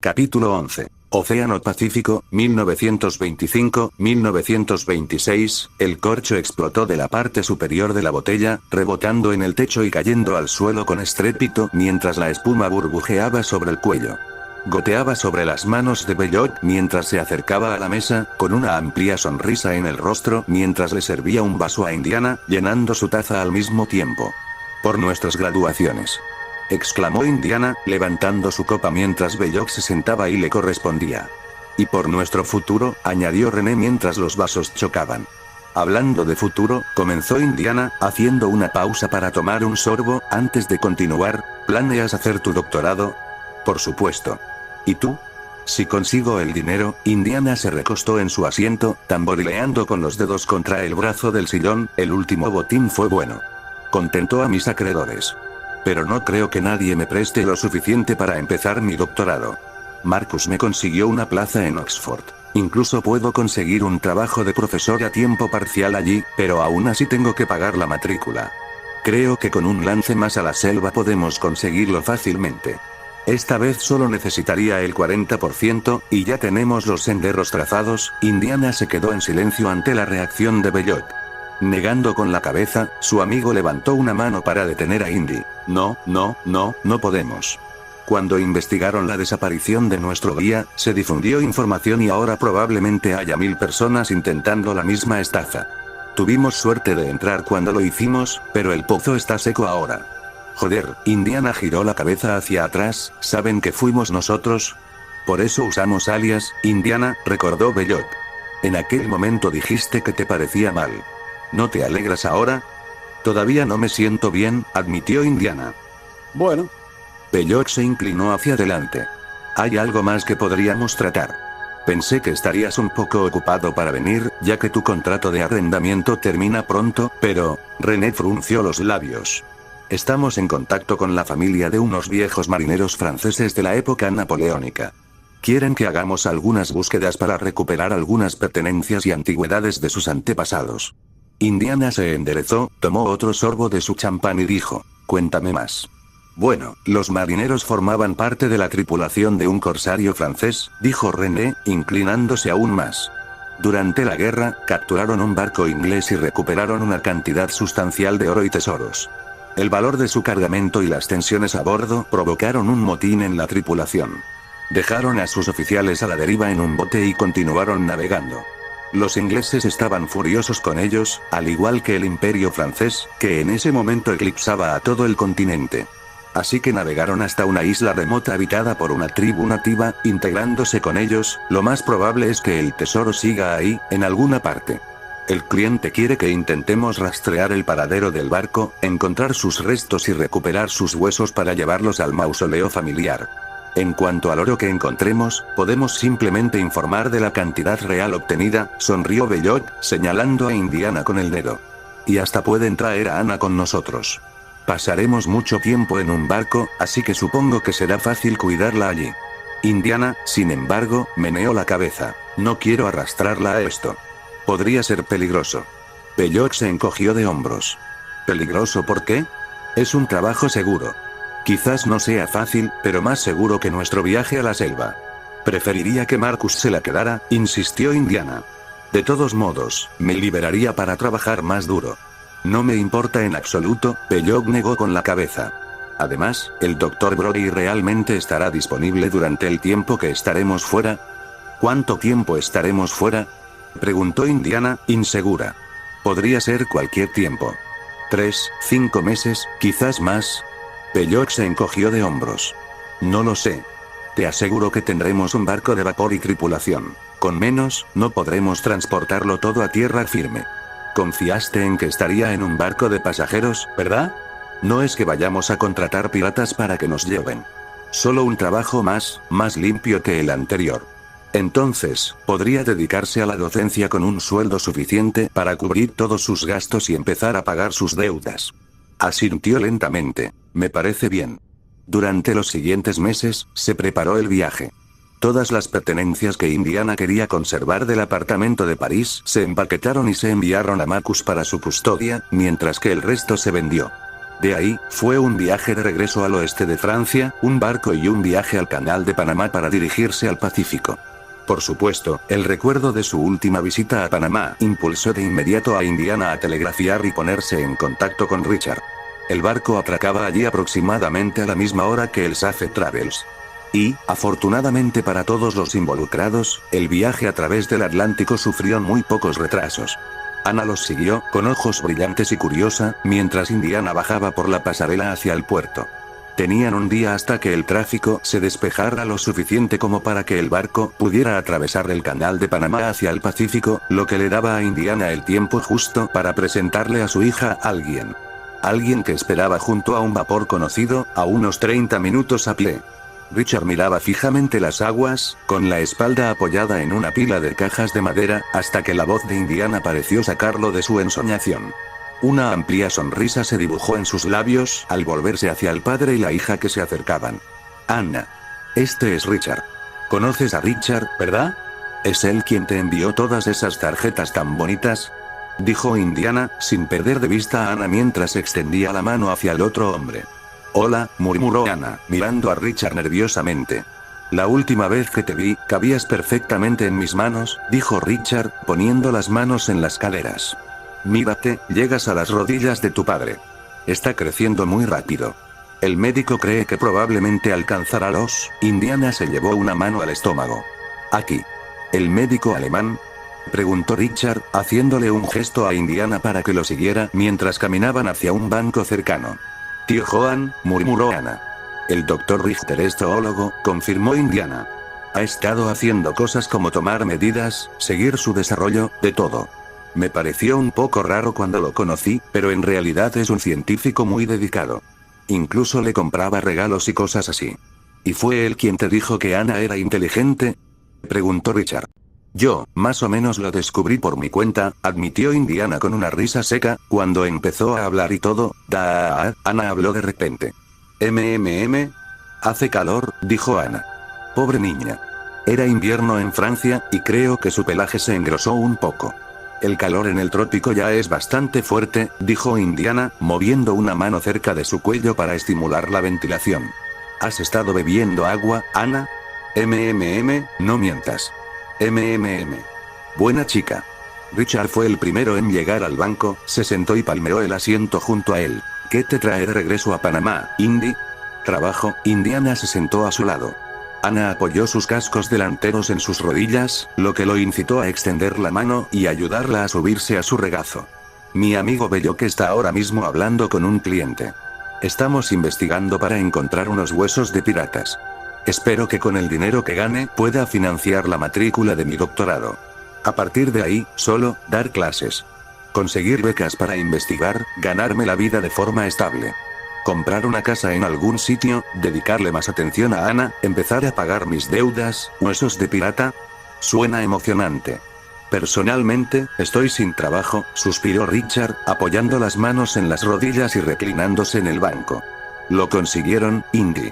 Capítulo 11. Océano Pacífico, 1925-1926, el corcho explotó de la parte superior de la botella, rebotando en el techo y cayendo al suelo con estrépito mientras la espuma burbujeaba sobre el cuello. Goteaba sobre las manos de Belloc mientras se acercaba a la mesa, con una amplia sonrisa en el rostro mientras le servía un vaso a Indiana, llenando su taza al mismo tiempo. Por nuestras graduaciones, exclamó Indiana, levantando su copa mientras Belloc se sentaba y le correspondía. Y por nuestro futuro, añadió René mientras los vasos chocaban. Hablando de futuro, comenzó Indiana, haciendo una pausa para tomar un sorbo, antes de continuar. ¿Planeas hacer tu doctorado? Por supuesto. ¿Y tú? Si consigo el dinero. Indiana se recostó en su asiento, tamborileando con los dedos contra el brazo del sillón. El último botín fue bueno. Contentó a mis acreedores. Pero no creo que nadie me preste lo suficiente para empezar mi doctorado. Marcus me consiguió una plaza en Oxford. Incluso puedo conseguir un trabajo de profesor a tiempo parcial allí, pero aún así tengo que pagar la matrícula. Creo que con un lance más a la selva podemos conseguirlo fácilmente. Esta vez solo necesitaría el 40%, y ya tenemos los senderos trazados. Indiana se quedó en silencio ante la reacción de Belloc. Negando con la cabeza, su amigo levantó una mano para detener a Indy. No podemos. Cuando investigaron la desaparición de nuestro guía, se difundió información y ahora probablemente haya 1000 personas intentando la misma estafa. Tuvimos suerte de entrar cuando lo hicimos, pero el pozo está seco ahora. Joder, Indiana giró la cabeza hacia atrás. ¿Saben que fuimos nosotros? Por eso usamos alias, Indiana, recordó Belloc. En aquel momento dijiste que te parecía mal. ¿No te alegras ahora? Todavía no me siento bien, admitió Indiana. Bueno. Belloc se inclinó hacia adelante. Hay algo más que podríamos tratar. Pensé que estarías un poco ocupado para venir, ya que tu contrato de arrendamiento termina pronto, pero... René frunció los labios. Estamos en contacto con la familia de unos viejos marineros franceses de la época napoleónica. Quieren que hagamos algunas búsquedas para recuperar algunas pertenencias y antigüedades de sus antepasados. Indiana se enderezó, tomó otro sorbo de su champán y dijo, cuéntame más. Bueno, los marineros formaban parte de la tripulación de un corsario francés, dijo René, inclinándose aún más. Durante la guerra, capturaron un barco inglés y recuperaron una cantidad sustancial de oro y tesoros. El valor de su cargamento y las tensiones a bordo provocaron un motín en la tripulación. Dejaron a sus oficiales a la deriva en un bote y continuaron navegando. Los ingleses estaban furiosos con ellos, al igual que el imperio francés, que en ese momento eclipsaba a todo el continente. Así que navegaron hasta una isla remota habitada por una tribu nativa, integrándose con ellos. Lo más probable es que el tesoro siga ahí, en alguna parte. El cliente quiere que intentemos rastrear el paradero del barco, encontrar sus restos y recuperar sus huesos para llevarlos al mausoleo familiar. En cuanto al oro que encontremos, podemos simplemente informar de la cantidad real obtenida, sonrió Belloc, señalando a Indiana con el dedo. Y hasta pueden traer a Ana con nosotros. Pasaremos mucho tiempo en un barco, así que supongo que será fácil cuidarla allí. Indiana, sin embargo, meneó la cabeza. No quiero arrastrarla a esto. Podría ser peligroso. Belloc se encogió de hombros. ¿Peligroso por qué? Es un trabajo seguro. Quizás no sea fácil, pero más seguro que nuestro viaje a la selva. Preferiría que Marcus se la quedara, insistió Indiana. De todos modos, me liberaría para trabajar más duro. No me importa en absoluto, Belloc negó con la cabeza. Además, el Dr. Brody realmente estará disponible durante el tiempo que estaremos fuera. ¿Cuánto tiempo estaremos fuera? Preguntó Indiana, insegura. Podría ser cualquier tiempo. 3, 5 meses, quizás más. Belloc se encogió de hombros. No lo sé. Te aseguro que tendremos un barco de vapor y tripulación. Con menos, no podremos transportarlo todo a tierra firme. Confiaste en que estaría en un barco de pasajeros, ¿verdad? No es que vayamos a contratar piratas para que nos lleven. Solo un trabajo más limpio que el anterior. Entonces, podría dedicarse a la docencia con un sueldo suficiente para cubrir todos sus gastos y empezar a pagar sus deudas. Asintió lentamente. Me parece bien. Durante los siguientes meses, se preparó el viaje. Todas las pertenencias que Indiana quería conservar del apartamento de París se empaquetaron y se enviaron a Marcus para su custodia, mientras que el resto se vendió. De ahí, fue un viaje de regreso al oeste de Francia, un barco y un viaje al Canal de Panamá para dirigirse al Pacífico. Por supuesto, el recuerdo de su última visita a Panamá impulsó de inmediato a Indiana a telegrafiar y ponerse en contacto con Richard. El barco atracaba allí aproximadamente a la misma hora que el Safe Travels. Y, afortunadamente para todos los involucrados, el viaje a través del Atlántico sufrió muy pocos retrasos. Ana los siguió, con ojos brillantes y curiosa, mientras Indiana bajaba por la pasarela hacia el puerto. Tenían un día hasta que el tráfico se despejara lo suficiente como para que el barco pudiera atravesar el Canal de Panamá hacia el Pacífico, lo que le daba a Indiana el tiempo justo para presentarle a su hija a alguien. Alguien que esperaba junto a un vapor conocido, a unos 30 minutos a pie. Richard miraba fijamente las aguas, con la espalda apoyada en una pila de cajas de madera, hasta que la voz de Indiana pareció sacarlo de su ensoñación. Una amplia sonrisa se dibujó en sus labios al volverse hacia el padre y la hija que se acercaban. Anna. Este es Richard. ¿Conoces a Richard, verdad? ¿Es él quien te envió todas esas tarjetas tan bonitas? Dijo Indiana, sin perder de vista a Ana mientras extendía la mano hacia el otro hombre. Hola, murmuró Ana, mirando a Richard nerviosamente. La última vez que te vi, cabías perfectamente en mis manos, dijo Richard, poniendo las manos en las caderas. Mírate, llegas a las rodillas de tu padre. Está creciendo muy rápido. El médico cree que probablemente alcanzará los... Indiana se llevó una mano al estómago. Aquí. ¿El médico alemán? Preguntó Richard, haciéndole un gesto a Indiana para que lo siguiera mientras caminaban hacia un banco cercano. Tío Joan, murmuró Ana. El doctor Richter es zoólogo, confirmó Indiana. Ha estado haciendo cosas como tomar medidas, seguir su desarrollo, de todo. Me pareció un poco raro cuando lo conocí, pero en realidad es un científico muy dedicado. Incluso le compraba regalos y cosas así. ¿Y fue él quien te dijo que Ana era inteligente? Preguntó Richard. Yo, más o menos lo descubrí por mi cuenta, admitió Indiana con una risa seca, cuando empezó a hablar y todo. Ana habló de repente. Hace calor, dijo Ana. Pobre niña. Era invierno en Francia, y creo que su pelaje se engrosó un poco. El calor en el trópico ya es bastante fuerte, dijo Indiana, moviendo una mano cerca de su cuello para estimular la ventilación. ¿Has estado bebiendo agua, Ana? No mientas. Buena chica. Richard fue el primero en llegar al banco, se sentó y palmeó el asiento junto a él. ¿Qué te trae de regreso a Panamá, Indy? Trabajo. Indiana se sentó a su lado. Ana apoyó sus cascos delanteros en sus rodillas, lo que lo incitó a extender la mano y ayudarla a subirse a su regazo. Mi amigo Belloc está ahora mismo hablando con un cliente. Estamos investigando para encontrar unos huesos de piratas. Espero que con el dinero que gane pueda financiar la matrícula de mi doctorado. A partir de ahí, solo, dar clases. Conseguir becas para investigar, ganarme la vida de forma estable. Comprar una casa en algún sitio, dedicarle más atención a Ana, empezar a pagar mis deudas, huesos de pirata. Suena emocionante. Personalmente, estoy sin trabajo, suspiró Richard, apoyando las manos en las rodillas y reclinándose en el banco. Lo consiguieron, Indy.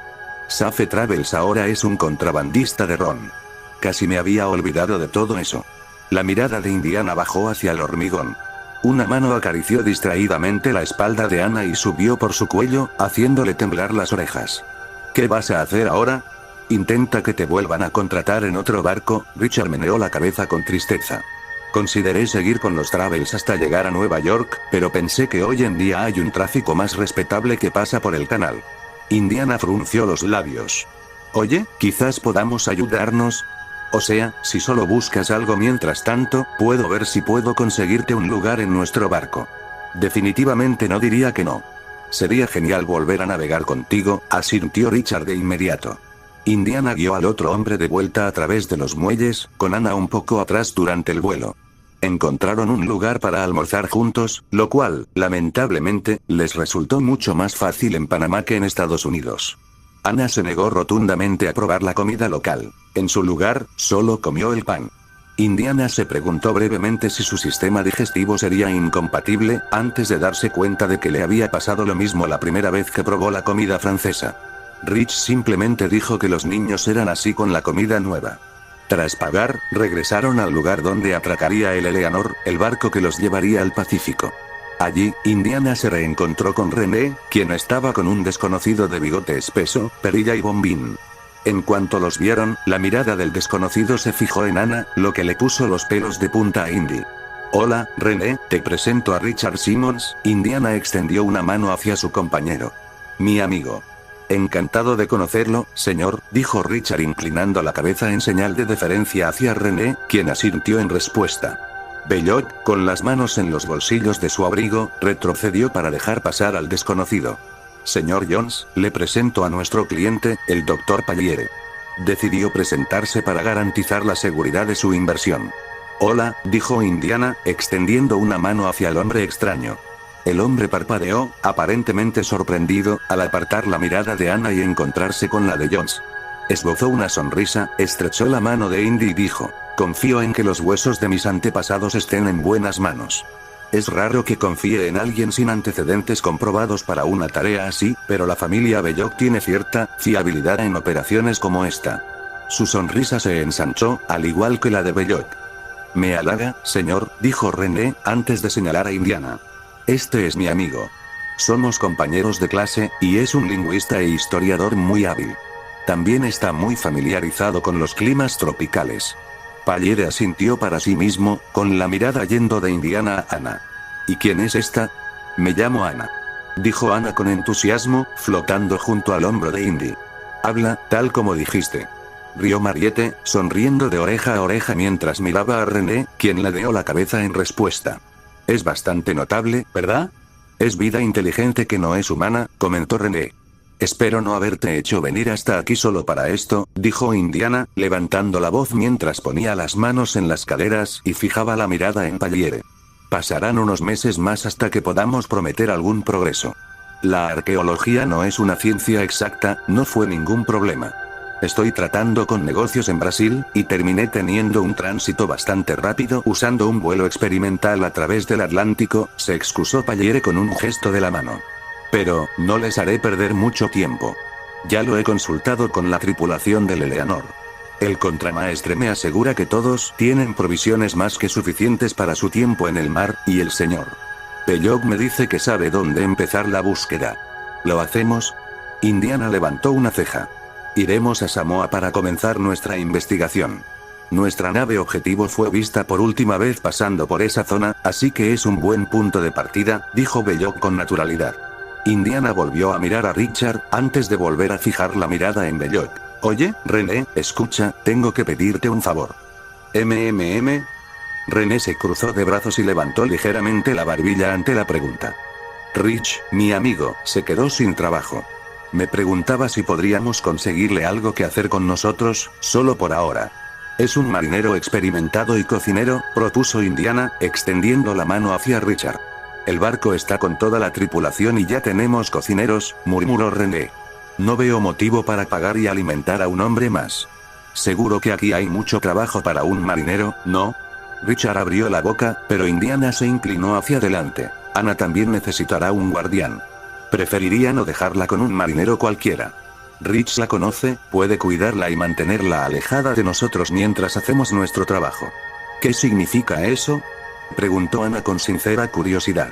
Safe Travels ahora es un contrabandista de ron. Casi me había olvidado de todo eso. La mirada de Indiana bajó hacia el hormigón. Una mano acarició distraídamente la espalda de Ana y subió por su cuello, haciéndole temblar las orejas. ¿Qué vas a hacer ahora? Intenta que te vuelvan a contratar en otro barco. Richard meneó la cabeza con tristeza. Consideré seguir con los Travels hasta llegar a Nueva York, pero pensé que hoy en día hay un tráfico más respetable que pasa por el canal. Indiana frunció los labios. Oye, quizás podamos ayudarnos. O sea, si solo buscas algo mientras tanto, puedo ver si puedo conseguirte un lugar en nuestro barco. Definitivamente no diría que no. Sería genial volver a navegar contigo, asintió Richard de inmediato. Indiana guió al otro hombre de vuelta a través de los muelles, con Ana un poco atrás durante el vuelo. Encontraron un lugar para almorzar juntos, lo cual, lamentablemente, les resultó mucho más fácil en Panamá que en Estados Unidos. Ana se negó rotundamente a probar la comida local. En su lugar, solo comió el pan. Indiana se preguntó brevemente si su sistema digestivo sería incompatible, antes de darse cuenta de que le había pasado lo mismo la primera vez que probó la comida francesa. Rich simplemente dijo que los niños eran así con la comida nueva. Tras pagar, regresaron al lugar donde atracaría el Eleanor, el barco que los llevaría al Pacífico. Allí, Indiana se reencontró con René, quien estaba con un desconocido de bigote espeso, perilla y bombín. En cuanto los vieron, la mirada del desconocido se fijó en Ana, lo que le puso los pelos de punta a Indy. Hola, René, te presento a Richard Simmons. Indiana extendió una mano hacia su compañero. Mi amigo. Encantado de conocerlo, señor, dijo Richard inclinando la cabeza en señal de deferencia hacia René, quien asintió en respuesta. Belloc, con las manos en los bolsillos de su abrigo, retrocedió para dejar pasar al desconocido. Señor Jones, le presento a nuestro cliente, el Dr. Palliere. Decidió presentarse para garantizar la seguridad de su inversión. Hola, dijo Indiana, extendiendo una mano hacia el hombre extraño. El hombre parpadeó, aparentemente sorprendido, al apartar la mirada de Ana y encontrarse con la de Jones. Esbozó una sonrisa, estrechó la mano de Indy y dijo, confío en que los huesos de mis antepasados estén en buenas manos. Es raro que confíe en alguien sin antecedentes comprobados para una tarea así, pero la familia Belloc tiene cierta fiabilidad en operaciones como esta. Su sonrisa se ensanchó, al igual que la de Belloc. Me halaga, señor, dijo René, antes de señalar a Indiana. Este es mi amigo. Somos compañeros de clase, y es un lingüista e historiador muy hábil. También está muy familiarizado con los climas tropicales. Palliere asintió para sí mismo, con la mirada yendo de Indiana a Ana. ¿Y quién es esta? Me llamo Ana. Dijo Ana con entusiasmo, flotando junto al hombro de Indy. Habla, tal como dijiste. Rió Mariette, sonriendo de oreja a oreja mientras miraba a René, quien ladeó la cabeza en respuesta. Es bastante notable, ¿verdad? Es vida inteligente que no es humana, comentó René. Espero no haberte hecho venir hasta aquí solo para esto, dijo Indiana, levantando la voz mientras ponía las manos en las caderas y fijaba la mirada en Palliere. Pasarán unos meses más hasta que podamos prometer algún progreso. La arqueología no es una ciencia exacta, no fue ningún problema. Estoy tratando con negocios en Brasil, y terminé teniendo un tránsito bastante rápido usando un vuelo experimental a través del Atlántico, se excusó Palliere con un gesto de la mano. Pero, no les haré perder mucho tiempo. Ya lo he consultado con la tripulación del Eleanor. El contramaestre me asegura que todos tienen provisiones más que suficientes para su tiempo en el mar, y el señor Belloc me dice que sabe dónde empezar la búsqueda. ¿Lo hacemos? Indiana levantó una ceja. Iremos a Samoa para comenzar nuestra investigación. Nuestra nave objetivo fue vista por última vez pasando por esa zona, así que es un buen punto de partida, dijo Belloc con naturalidad. Indiana volvió a mirar a Richard, antes de volver a fijar la mirada en Belloc. Oye, René, escucha, tengo que pedirte un favor. René se cruzó de brazos y levantó ligeramente la barbilla ante la pregunta. Rich, mi amigo, se quedó sin trabajo. Me preguntaba si podríamos conseguirle algo que hacer con nosotros, solo por ahora. Es un marinero experimentado y cocinero, propuso Indiana, extendiendo la mano hacia Richard. El barco está con toda la tripulación y ya tenemos cocineros, murmuró René. No veo motivo para pagar y alimentar a un hombre más. Seguro que aquí hay mucho trabajo para un marinero, ¿no? Richard abrió la boca, pero Indiana se inclinó hacia adelante. Ana también necesitará un guardián. Preferiría no dejarla con un marinero cualquiera. Rich la conoce, puede cuidarla y mantenerla alejada de nosotros mientras hacemos nuestro trabajo. ¿Qué significa eso? Preguntó Ana con sincera curiosidad.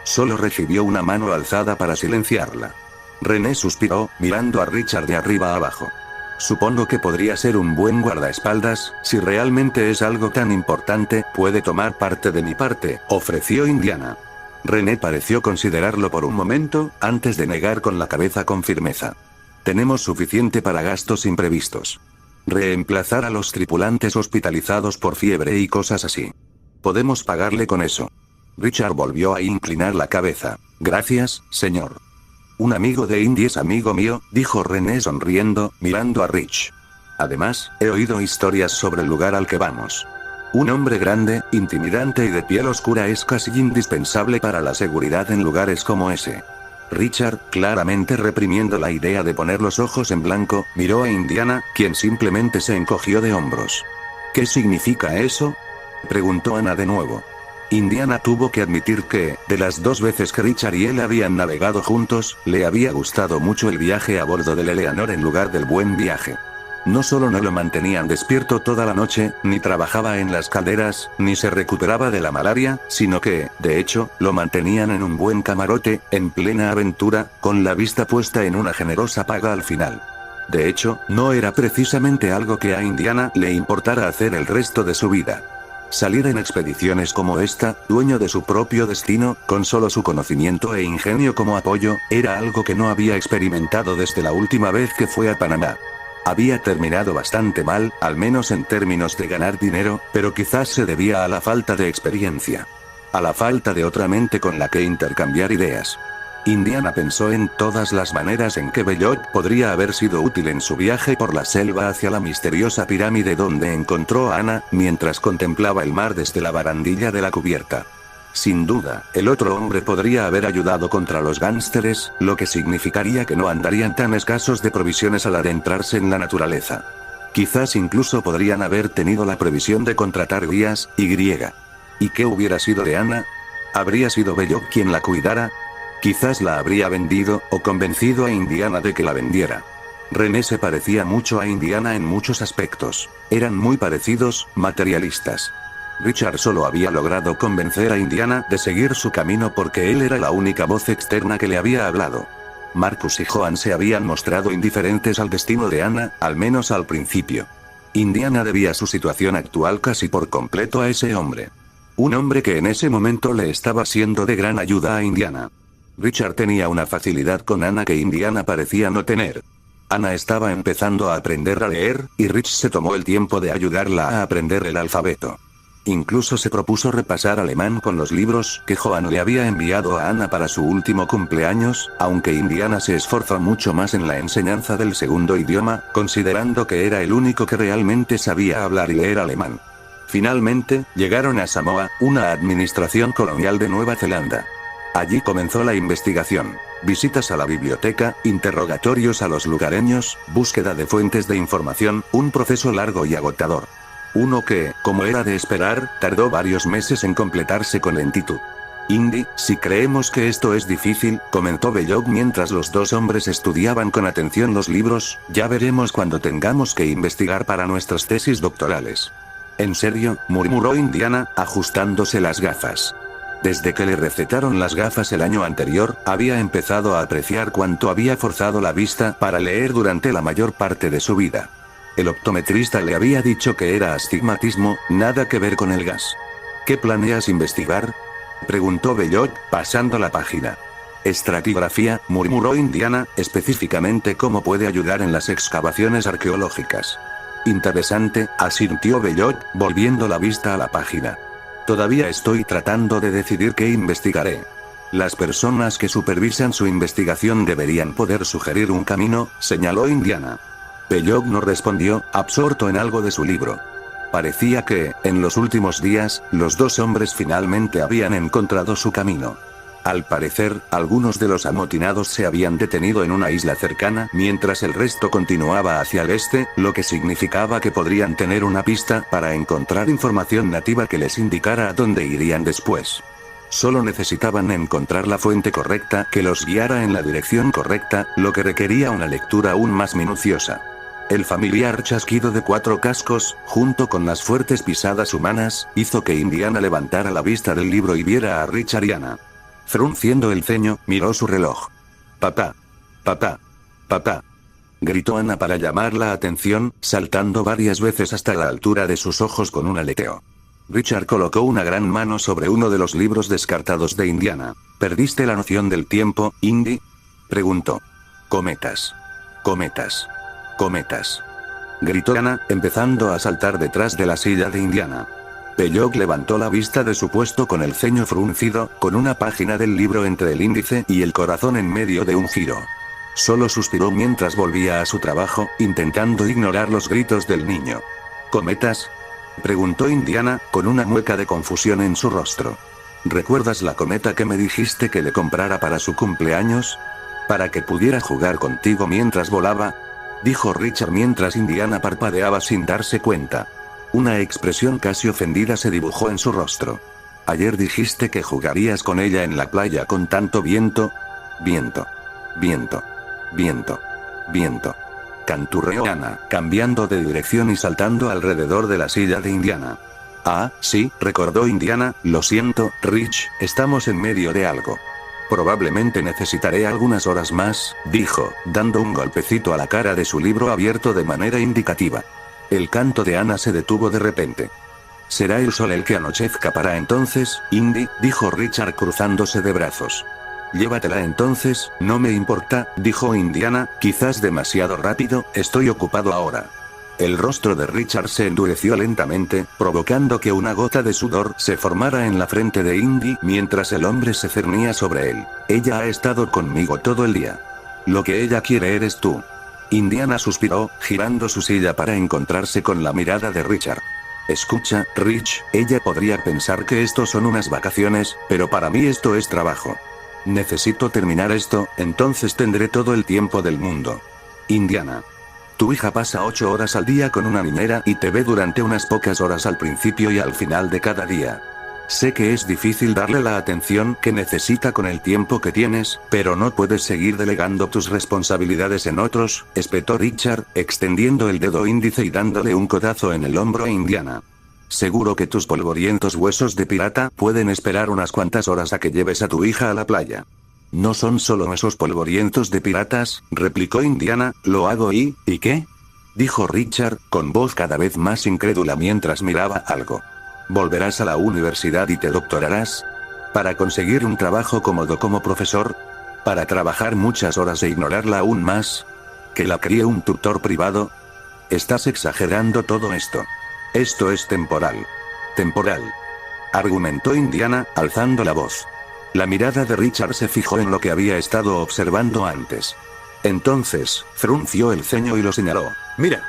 Solo recibió una mano alzada para silenciarla. René suspiró, mirando a Richard de arriba a abajo. Supongo que podría ser un buen guardaespaldas, si realmente es algo tan importante, puede tomar parte de mi parte, ofreció Indiana. René pareció considerarlo por un momento, antes de negar con la cabeza con firmeza. Tenemos suficiente para gastos imprevistos. Reemplazar a los tripulantes hospitalizados por fiebre y cosas así. Podemos pagarle con eso. Richard volvió a inclinar la cabeza. Gracias, señor. Un amigo de Indy es amigo mío, dijo René sonriendo, mirando a Rich. Además, he oído historias sobre el lugar al que vamos. Un hombre grande, intimidante y de piel oscura es casi indispensable para la seguridad en lugares como ese. Richard, claramente reprimiendo la idea de poner los ojos en blanco, miró a Indiana, quien simplemente se encogió de hombros. ¿Qué significa eso? Preguntó Ana de nuevo. Indiana tuvo que admitir que, de las 2 veces que Richard y él habían navegado juntos, le había gustado mucho el viaje a bordo del Eleanor en lugar del buen viaje. No solo no lo mantenían despierto toda la noche, ni trabajaba en las calderas, ni se recuperaba de la malaria, sino que, de hecho, lo mantenían en un buen camarote, en plena aventura, con la vista puesta en una generosa paga al final. De hecho, no era precisamente algo que a Indiana le importara hacer el resto de su vida. Salir en expediciones como esta, dueño de su propio destino, con solo su conocimiento e ingenio como apoyo, era algo que no había experimentado desde la última vez que fue a Panamá. Había terminado bastante mal, al menos en términos de ganar dinero, pero quizás se debía a la falta de experiencia. A la falta de otra mente con la que intercambiar ideas. Indiana pensó en todas las maneras en que Belloc podría haber sido útil en su viaje por la selva hacia la misteriosa pirámide donde encontró a Anna, mientras contemplaba el mar desde la barandilla de la cubierta. Sin duda, el otro hombre podría haber ayudado contra los gánsteres, lo que significaría que no andarían tan escasos de provisiones al adentrarse en la naturaleza. Quizás incluso podrían haber tenido la previsión de contratar guías, y. ¿Y qué hubiera sido de Anna? ¿Habría sido Belloc quien la cuidara? Quizás la habría vendido, o convencido a Indiana de que la vendiera. René se parecía mucho a Indiana en muchos aspectos. Eran muy parecidos, materialistas. Richard solo había logrado convencer a Indiana de seguir su camino porque él era la única voz externa que le había hablado. Marcus y Joan se habían mostrado indiferentes al destino de Anna, al menos al principio. Indiana debía su situación actual casi por completo a ese hombre. Un hombre que en ese momento le estaba siendo de gran ayuda a Indiana. Richard tenía una facilidad con Anna que Indiana parecía no tener. Anna estaba empezando a aprender a leer, y Rich se tomó el tiempo de ayudarla a aprender el alfabeto. Incluso se propuso repasar alemán con los libros que Joan le había enviado a Anna para su último cumpleaños, aunque Indiana se esforzó mucho más en la enseñanza del segundo idioma, considerando que era el único que realmente sabía hablar y leer alemán. Finalmente, llegaron a Samoa, una administración colonial de Nueva Zelanda. Allí comenzó la investigación. Visitas a la biblioteca, interrogatorios a los lugareños, búsqueda de fuentes de información, un proceso largo y agotador. Uno que, como era de esperar, tardó varios meses en completarse con lentitud. Indy, si creemos que esto es difícil, comentó Belloc mientras los dos hombres estudiaban con atención los libros, ya veremos cuando tengamos que investigar para nuestras tesis doctorales. ¿En serio?, murmuró Indiana, ajustándose las gafas. Desde que le recetaron las gafas el año anterior, había empezado a apreciar cuánto había forzado la vista para leer durante la mayor parte de su vida. El optometrista le había dicho que era astigmatismo, nada que ver con el gas. ¿Qué planeas investigar?, preguntó Belloc, pasando la página. Estratigrafía, murmuró Indiana, específicamente cómo puede ayudar en las excavaciones arqueológicas. Interesante, asintió Belloc, volviendo la vista a la página. Todavía estoy tratando de decidir qué investigaré. Las personas que supervisan su investigación deberían poder sugerir un camino, señaló Indiana. Belloc no respondió, absorto en algo de su libro. Parecía que, en los últimos días, los dos hombres finalmente habían encontrado su camino. Al parecer, algunos de los amotinados se habían detenido en una isla cercana, mientras el resto continuaba hacia el este, lo que significaba que podrían tener una pista para encontrar información nativa que les indicara a dónde irían después. Solo necesitaban encontrar la fuente correcta que los guiara en la dirección correcta, lo que requería una lectura aún más minuciosa. El familiar chasquido de 4 cascos, junto con las fuertes pisadas humanas, hizo que Indiana levantara la vista del libro y viera a Richard y Anna. Frunciendo el ceño, miró su reloj. «Papá. Papá. Papá», gritó Anna para llamar la atención, saltando varias veces hasta la altura de sus ojos con un aleteo. Richard colocó una gran mano sobre uno de los libros descartados de Indiana. «¿Perdiste la noción del tiempo, Indy?», preguntó. «Cometas. Cometas. Cometas», gritó Anna, empezando a saltar detrás de la silla de Indiana. Belloc levantó la vista de su puesto con el ceño fruncido, con una página del libro entre el índice y el corazón en medio de un giro. Solo suspiró mientras volvía a su trabajo, intentando ignorar los gritos del niño. «¿Cometas?», preguntó Indiana, con una mueca de confusión en su rostro. «¿Recuerdas la cometa que me dijiste que le comprara para su cumpleaños? ¿Para que pudiera jugar contigo mientras volaba?», dijo Richard mientras Indiana parpadeaba sin darse cuenta. Una expresión casi ofendida se dibujó en su rostro. «Ayer dijiste que jugarías con ella en la playa con tanto viento». «Viento. Viento. Viento. Viento». canturreó Ana, cambiando de dirección y saltando alrededor de la silla de Indiana. Ah, sí, recordó Indiana, lo siento, Rich, estamos en medio de algo. Probablemente necesitaré algunas horas más, dijo, dando un golpecito a la cara de su libro abierto de manera indicativa. El canto de Ana se detuvo de repente. Será el sol el que anochezca para entonces, Indy, dijo Richard cruzándose de brazos. Llévatela entonces, no me importa, dijo Indiana, quizás demasiado rápido, estoy ocupado ahora. El rostro de Richard se endureció lentamente, provocando que una gota de sudor se formara en la frente de Indy mientras el hombre se cernía sobre él. Ella ha estado conmigo todo el día. Lo que ella quiere eres tú. Indiana suspiró, girando su silla para encontrarse con la mirada de Richard. Escucha, Rich, ella podría pensar que esto son unas vacaciones, pero para mí esto es trabajo. Necesito terminar esto, entonces tendré todo el tiempo del mundo. Indiana. Tu hija pasa 8 horas al día con una niñera y te ve durante unas pocas horas al principio y al final de cada día. Sé que es difícil darle la atención que necesita con el tiempo que tienes, pero no puedes seguir delegando tus responsabilidades en otros, espetó Richard, extendiendo el dedo índice y dándole un codazo en el hombro a Indiana. Seguro que tus polvorientos huesos de pirata pueden esperar unas cuantas horas a que lleves a tu hija a la playa. No son solo esos polvorientos de piratas, replicó Indiana, lo hago ¿y qué? Dijo Richard, con voz cada vez más incrédula mientras miraba algo. ¿Volverás a la universidad y te doctorarás? ¿Para conseguir un trabajo cómodo como profesor? ¿Para trabajar muchas horas e ignorarla aún más? ¿Que la críe un tutor privado? Estás exagerando todo esto. Esto es temporal. Temporal. Argumentó Indiana, alzando la voz. La mirada de Richard se fijó en lo que había estado observando antes. Entonces, frunció el ceño y lo señaló. Mira.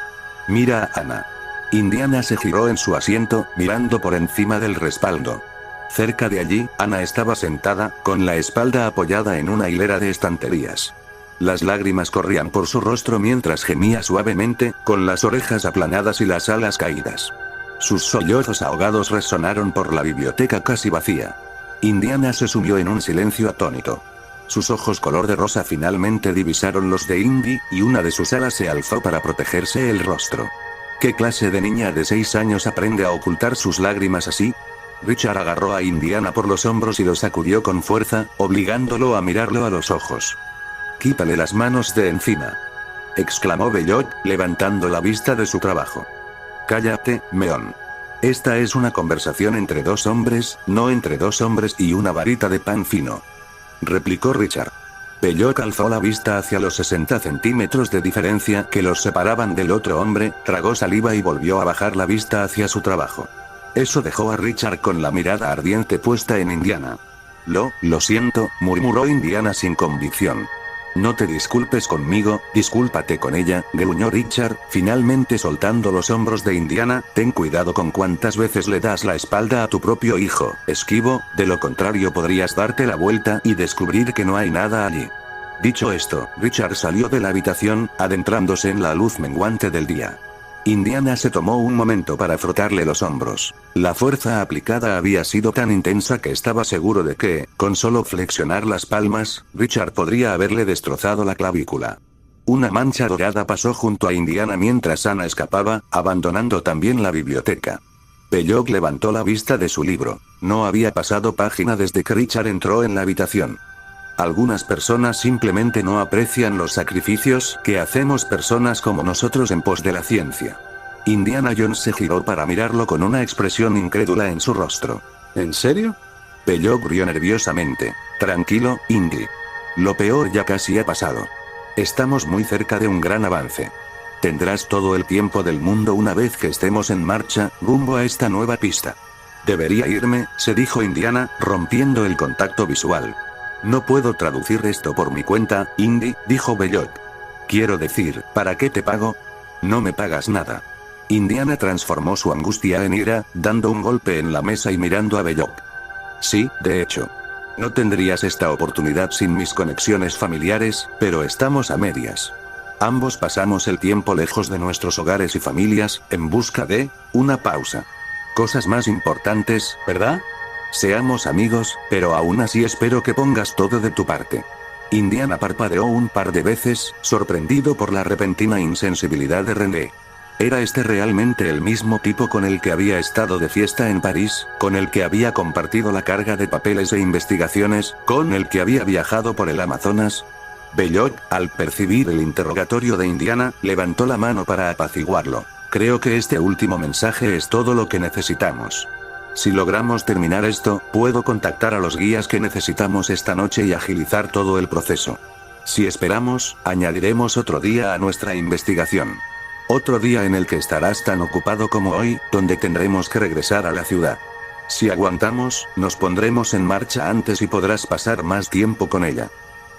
Mira a Ana. Indiana se giró en su asiento, mirando por encima del respaldo. Cerca de allí, Ana estaba sentada, con la espalda apoyada en una hilera de estanterías. Las lágrimas corrían por su rostro mientras gemía suavemente, con las orejas aplanadas y las alas caídas. Sus sollozos ahogados resonaron por la biblioteca casi vacía. Indiana se sumió en un silencio atónito. Sus ojos color de rosa finalmente divisaron los de Indy, y una de sus alas se alzó para protegerse el rostro. ¿Qué clase de niña de 6 años aprende a ocultar sus lágrimas así? Richard agarró a Indiana por los hombros y lo sacudió con fuerza, obligándolo a mirarlo a los ojos. «Quítale las manos de encima», exclamó Belloc, levantando la vista de su trabajo. «Cállate, Meón. Esta es una conversación entre 2 hombres, no entre 2 hombres y una varita de pan fino», replicó Richard. Belloc alzó la vista hacia los 60 centímetros de diferencia que los separaban del otro hombre, tragó saliva y volvió a bajar la vista hacia su trabajo. Eso dejó a Richard con la mirada ardiente puesta en Indiana. Lo siento», murmuró Indiana sin convicción. «No te disculpes conmigo, discúlpate con ella», gruñó Richard, finalmente soltando los hombros de Indiana. «Ten cuidado con cuántas veces le das la espalda a tu propio hijo, esquivo, de lo contrario podrías darte la vuelta y descubrir que no hay nada allí». Dicho esto, Richard salió de la habitación, adentrándose en la luz menguante del día. Indiana se tomó un momento para frotarle los hombros. La fuerza aplicada había sido tan intensa que estaba seguro de que, con solo flexionar las palmas, Richard podría haberle destrozado la clavícula. Una mancha dorada pasó junto a Indiana mientras Ana escapaba, abandonando también la biblioteca. Belloc levantó la vista de su libro. No había pasado página desde que Richard entró en la habitación. Algunas personas simplemente no aprecian los sacrificios que hacemos personas como nosotros en pos de la ciencia. Indiana Jones se giró para mirarlo con una expresión incrédula en su rostro. ¿En serio? Belloc rió nerviosamente. Tranquilo, Indy. Lo peor ya casi ha pasado. Estamos muy cerca de un gran avance. Tendrás todo el tiempo del mundo una vez que estemos en marcha, rumbo a esta nueva pista. Debería irme, se dijo Indiana, rompiendo el contacto visual. No puedo traducir esto por mi cuenta, Indy, dijo Belloc. Quiero decir, ¿para qué te pago? No me pagas nada. Indiana transformó su angustia en ira, dando un golpe en la mesa y mirando a Belloc. Sí, de hecho. No tendrías esta oportunidad sin mis conexiones familiares, pero estamos a medias. Ambos pasamos el tiempo lejos de nuestros hogares y familias, en busca de una pausa. Cosas más importantes, ¿verdad? Seamos amigos, pero aún así espero que pongas todo de tu parte. Indiana parpadeó un par de veces, sorprendido por la repentina insensibilidad de René. ¿Era este realmente el mismo tipo con el que había estado de fiesta en París, con el que había compartido la carga de papeles e investigaciones, con el que había viajado por el Amazonas? Belloc, al percibir el interrogatorio de Indiana, levantó la mano para apaciguarlo. Creo que este último mensaje es todo lo que necesitamos. Si logramos terminar esto, puedo contactar a los guías que necesitamos esta noche y agilizar todo el proceso. Si esperamos, añadiremos otro día a nuestra investigación. Otro día en el que estarás tan ocupado como hoy, donde tendremos que regresar a la ciudad. Si aguantamos, nos pondremos en marcha antes y podrás pasar más tiempo con ella.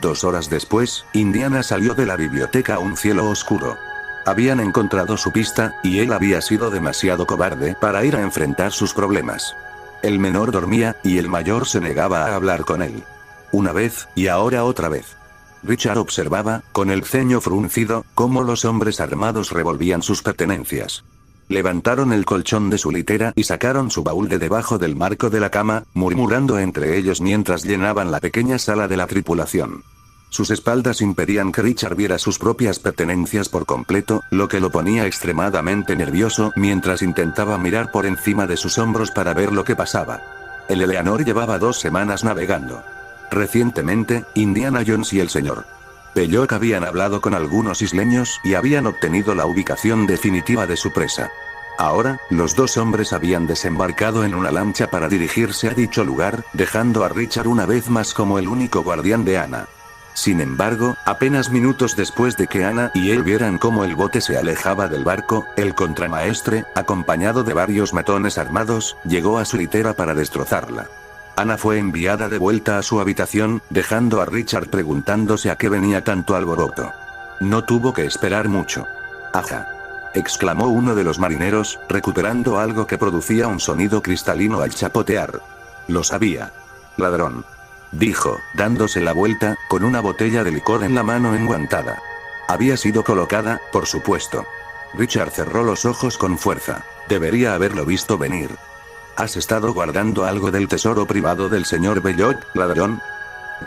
2 horas después, Indiana salió de la biblioteca a un cielo oscuro. Habían encontrado su pista, y él había sido demasiado cobarde para ir a enfrentar sus problemas. El menor dormía, y el mayor se negaba a hablar con él. Una vez, y ahora otra vez. Richard observaba, con el ceño fruncido, cómo los hombres armados revolvían sus pertenencias. Levantaron el colchón de su litera y sacaron su baúl de debajo del marco de la cama, murmurando entre ellos mientras llenaban la pequeña sala de la tripulación. Sus espaldas impedían que Richard viera sus propias pertenencias por completo, lo que lo ponía extremadamente nervioso mientras intentaba mirar por encima de sus hombros para ver lo que pasaba. El Eleanor llevaba 2 semanas navegando. Recientemente, Indiana Jones y el Sr. Belloc habían hablado con algunos isleños y habían obtenido la ubicación definitiva de su presa. Ahora, los 2 hombres habían desembarcado en una lancha para dirigirse a dicho lugar, dejando a Richard una vez más como el único guardián de Anna. Sin embargo, apenas minutos después de que Anna y él vieran cómo el bote se alejaba del barco, el contramaestre, acompañado de varios matones armados, llegó a su litera para destrozarla. Anna fue enviada de vuelta a su habitación, dejando a Richard preguntándose a qué venía tanto alboroto. No tuvo que esperar mucho. ¡Aja!, exclamó uno de los marineros, recuperando algo que producía un sonido cristalino al chapotear. Lo sabía. Ladrón, dijo, dándose la vuelta, con una botella de licor en la mano enguantada. Había sido colocada, por supuesto. Richard cerró los ojos con fuerza. Debería haberlo visto venir. ¿Has estado guardando algo del tesoro privado del señor Belloc, ladrón?,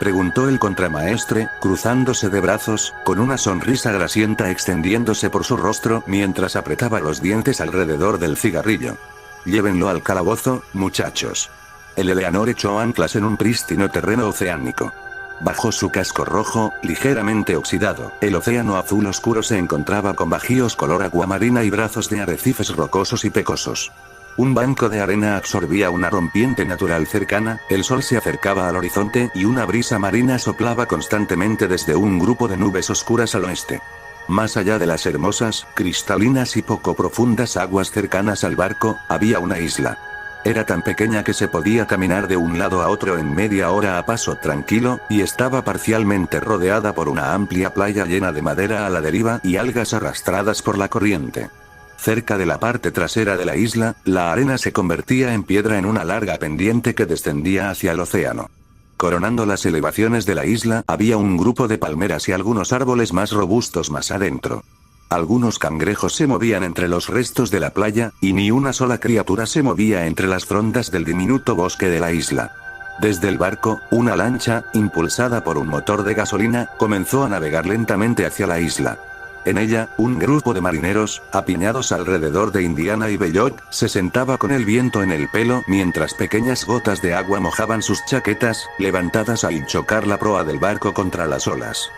preguntó el contramaestre, cruzándose de brazos, con una sonrisa grasienta extendiéndose por su rostro mientras apretaba los dientes alrededor del cigarrillo. Llévenlo al calabozo, muchachos. El Eleanor echó anclas en un prístino terreno oceánico. Bajo su casco rojo, ligeramente oxidado, el océano azul oscuro se encontraba con bajíos color aguamarina y brazos de arrecifes rocosos y pecosos. Un banco de arena absorbía una rompiente natural cercana, el sol se acercaba al horizonte y una brisa marina soplaba constantemente desde un grupo de nubes oscuras al oeste. Más allá de las hermosas, cristalinas y poco profundas aguas cercanas al barco, había una isla. Era tan pequeña que se podía caminar de un lado a otro en media hora a paso tranquilo, y estaba parcialmente rodeada por una amplia playa llena de madera a la deriva y algas arrastradas por la corriente. Cerca de la parte trasera de la isla, la arena se convertía en piedra en una larga pendiente que descendía hacia el océano. Coronando las elevaciones de la isla, había un grupo de palmeras y algunos árboles más robustos más adentro. Algunos cangrejos se movían entre los restos de la playa, y ni una sola criatura se movía entre las frondas del diminuto bosque de la isla. Desde el barco, una lancha, impulsada por un motor de gasolina, comenzó a navegar lentamente hacia la isla. En ella, un grupo de marineros, apiñados alrededor de Indiana y Belloc, se sentaba con el viento en el pelo mientras pequeñas gotas de agua mojaban sus chaquetas, levantadas al chocar la proa del barco contra las olas.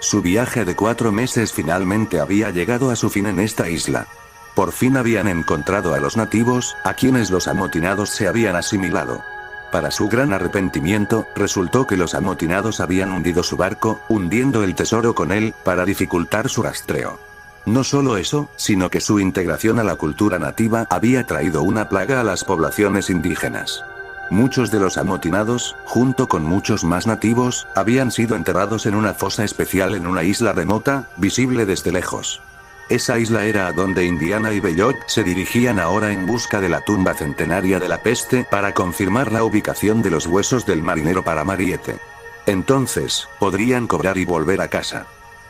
Su viaje de 4 meses finalmente había llegado a su fin en esta isla. Por fin habían encontrado a los nativos, a quienes los amotinados se habían asimilado. Para su gran arrepentimiento, resultó que los amotinados habían hundido su barco, hundiendo el tesoro con él, para dificultar su rastreo. No solo eso, sino que su integración a la cultura nativa había traído una plaga a las poblaciones indígenas. Muchos de los amotinados, junto con muchos más nativos, habían sido enterrados en una fosa especial en una isla remota, visible desde lejos. Esa isla era a donde Indiana y Belloc se dirigían ahora en busca de la tumba centenaria de la peste para confirmar la ubicación de los huesos del marinero para Mariette. Entonces, podrían cobrar y volver a casa.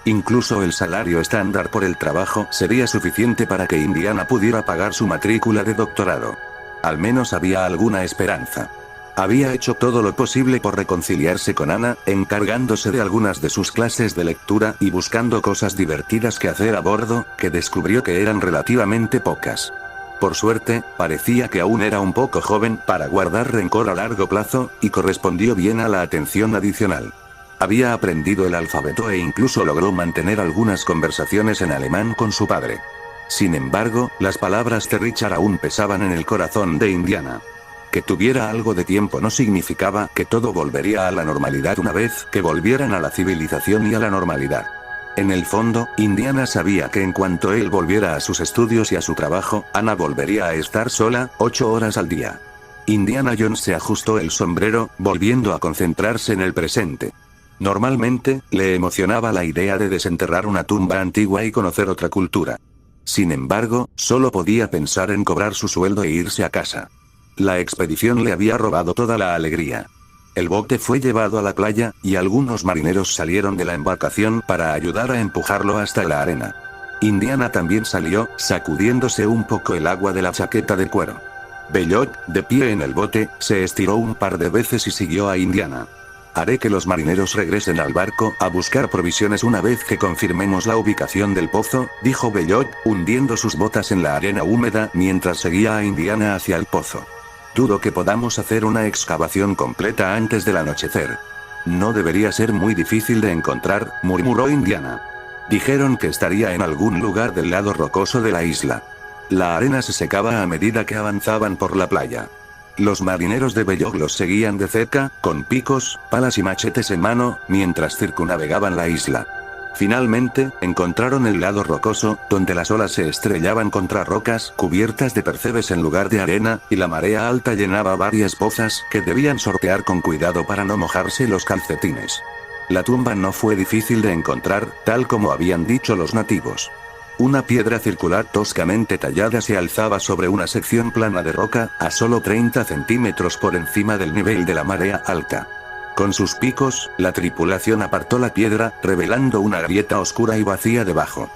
Incluso el salario estándar por el trabajo sería suficiente para que Indiana pudiera pagar su matrícula de doctorado. Al menos había alguna esperanza. Había hecho todo lo posible por reconciliarse con Anna, encargándose de algunas de sus clases de lectura y buscando cosas divertidas que hacer a bordo, que descubrió que eran relativamente pocas. Por suerte, parecía que aún era un poco joven para guardar rencor a largo plazo, y correspondió bien a la atención adicional. Había aprendido el alfabeto e incluso logró mantener algunas conversaciones en alemán con su padre. Sin embargo, las palabras de Richard aún pesaban en el corazón de Indiana. Que tuviera algo de tiempo no significaba que todo volvería a la normalidad una vez que volvieran a la civilización y a la normalidad. En el fondo, Indiana sabía que en cuanto él volviera a sus estudios y a su trabajo, Anna volvería a estar sola, 8 horas al día. Indiana Jones se ajustó el sombrero, volviendo a concentrarse en el presente. Normalmente, le emocionaba la idea de desenterrar una tumba antigua y conocer otra cultura. Sin embargo, solo podía pensar en cobrar su sueldo e irse a casa. La expedición le había robado toda la alegría. El bote fue llevado a la playa, y algunos marineros salieron de la embarcación para ayudar a empujarlo hasta la arena. Indiana también salió, sacudiéndose un poco el agua de la chaqueta de cuero. Belloc, de pie en el bote, se estiró un par de veces y siguió a Indiana. Haré que los marineros regresen al barco a buscar provisiones una vez que confirmemos la ubicación del pozo, dijo Belloc, hundiendo sus botas en la arena húmeda mientras seguía a Indiana hacia el pozo. Dudo que podamos hacer una excavación completa antes del anochecer. No debería ser muy difícil de encontrar, murmuró Indiana. Dijeron que estaría en algún lugar del lado rocoso de la isla. La arena se secaba a medida que avanzaban por la playa. Los marineros de Belloc los seguían de cerca, con picos, palas y machetes en mano, mientras circunnavegaban la isla. Finalmente, encontraron el lado rocoso, donde las olas se estrellaban contra rocas cubiertas de percebes en lugar de arena, y la marea alta llenaba varias pozas que debían sortear con cuidado para no mojarse los calcetines. La tumba no fue difícil de encontrar, tal como habían dicho los nativos. Una piedra circular toscamente tallada se alzaba sobre una sección plana de roca, a solo 30 centímetros por encima del nivel de la marea alta. Con sus picos, la tripulación apartó la piedra, revelando una grieta oscura y vacía debajo.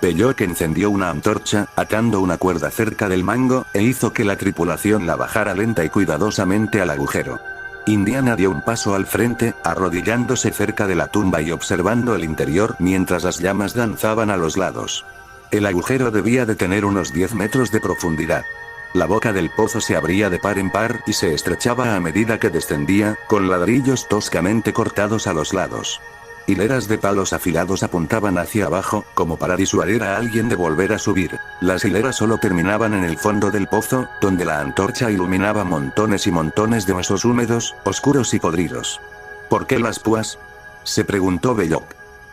Belloc encendió una antorcha, atando una cuerda cerca del mango, e hizo que la tripulación la bajara lenta y cuidadosamente al agujero. Indiana dio un paso al frente, arrodillándose cerca de la tumba y observando el interior mientras las llamas danzaban a los lados. El agujero debía de tener unos 10 metros de profundidad. La boca del pozo se abría de par en par y se estrechaba a medida que descendía, con ladrillos toscamente cortados a los lados. Hileras de palos afilados apuntaban hacia abajo, como para disuadir a alguien de volver a subir. Las hileras solo terminaban en el fondo del pozo, donde la antorcha iluminaba montones y montones de huesos húmedos, oscuros y podridos. ¿Por qué las púas?, se preguntó Belloc.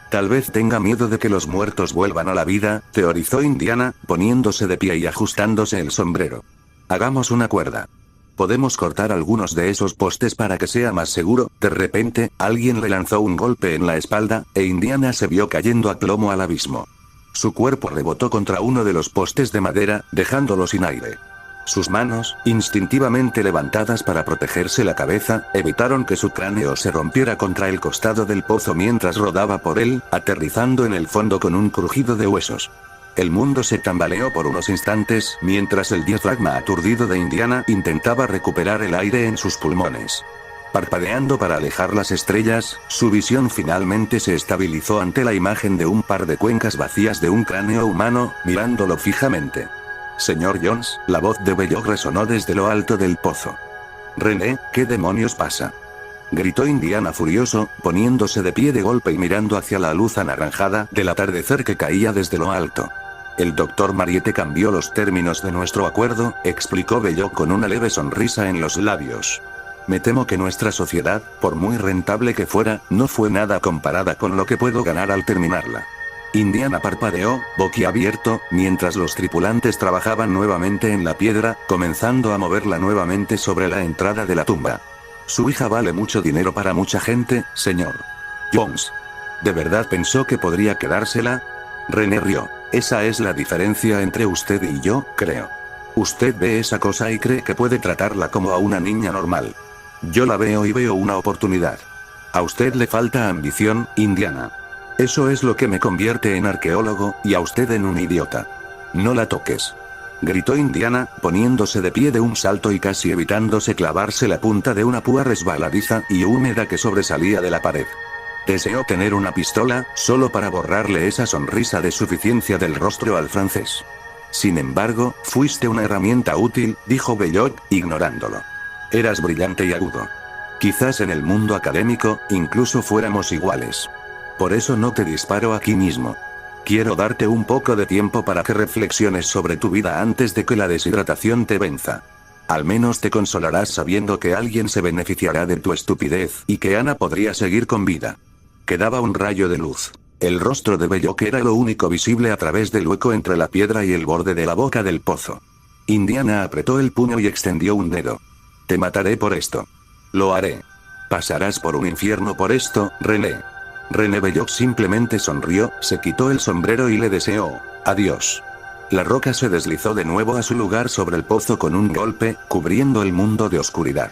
Tal vez tenga miedo de que los muertos vuelvan a la vida, teorizó Indiana, poniéndose de pie y ajustándose el sombrero. Hagamos una cuerda. Podemos cortar algunos de esos postes para que sea más seguro. De repente, alguien le lanzó un golpe en la espalda, e Indiana se vio cayendo a plomo al abismo. Su cuerpo rebotó contra uno de los postes de madera, dejándolo sin aire. Sus manos, instintivamente levantadas para protegerse la cabeza, evitaron que su cráneo se rompiera contra el costado del pozo mientras rodaba por él, aterrizando en el fondo con un crujido de huesos. El mundo se tambaleó por unos instantes mientras el diafragma aturdido de Indiana intentaba recuperar el aire en sus pulmones. Parpadeando para alejar las estrellas, su visión finalmente se estabilizó ante la imagen de un par de cuencas vacías de un cráneo humano, mirándolo fijamente. Señor Jones, la voz de Belloc resonó desde lo alto del pozo. René, ¿qué demonios pasa?, gritó Indiana furioso, poniéndose de pie de golpe y mirando hacia la luz anaranjada del atardecer que caía desde lo alto. El doctor Mariette cambió los términos de nuestro acuerdo, explicó Belloc con una leve sonrisa en los labios. Me temo que nuestra sociedad, por muy rentable que fuera, no fue nada comparada con lo que puedo ganar al terminarla. Indiana parpadeó, boquiabierto, mientras los tripulantes trabajaban nuevamente en la piedra, comenzando a moverla nuevamente sobre la entrada de la tumba. Su hija vale mucho dinero para mucha gente, señor Jones. ¿De verdad pensó que podría quedársela? René rió. Esa es la diferencia entre usted y yo, creo. Usted ve esa cosa y cree que puede tratarla como a una niña normal. Yo la veo y veo una oportunidad. A usted le falta ambición, Indiana. Eso es lo que me convierte en arqueólogo, y a usted en un idiota. No la toques. gritó Indiana, poniéndose de pie de un salto y casi evitándose clavarse la punta de una púa resbaladiza y húmeda que sobresalía de la pared. Deseó tener una pistola, solo para borrarle esa sonrisa de suficiencia del rostro al francés. Sin embargo, fuiste una herramienta útil, dijo Belloc, ignorándolo. Eras brillante y agudo. Quizás en el mundo académico, incluso fuéramos iguales. Por eso no te disparo aquí mismo. Quiero darte un poco de tiempo para que reflexiones sobre tu vida antes de que la deshidratación te venza. Al menos te consolarás sabiendo que alguien se beneficiará de tu estupidez y que Ana podría seguir con vida. Quedaba un rayo de luz. El rostro de Belloc era lo único visible a través del hueco entre la piedra y el borde de la boca del pozo. Indiana apretó el puño y extendió un dedo. Te mataré por esto. Lo haré. Pasarás por un infierno por esto, René. René Belloc simplemente sonrió, se quitó el sombrero y le deseó adiós. La roca se deslizó de nuevo a su lugar sobre el pozo con un golpe, cubriendo el mundo de oscuridad.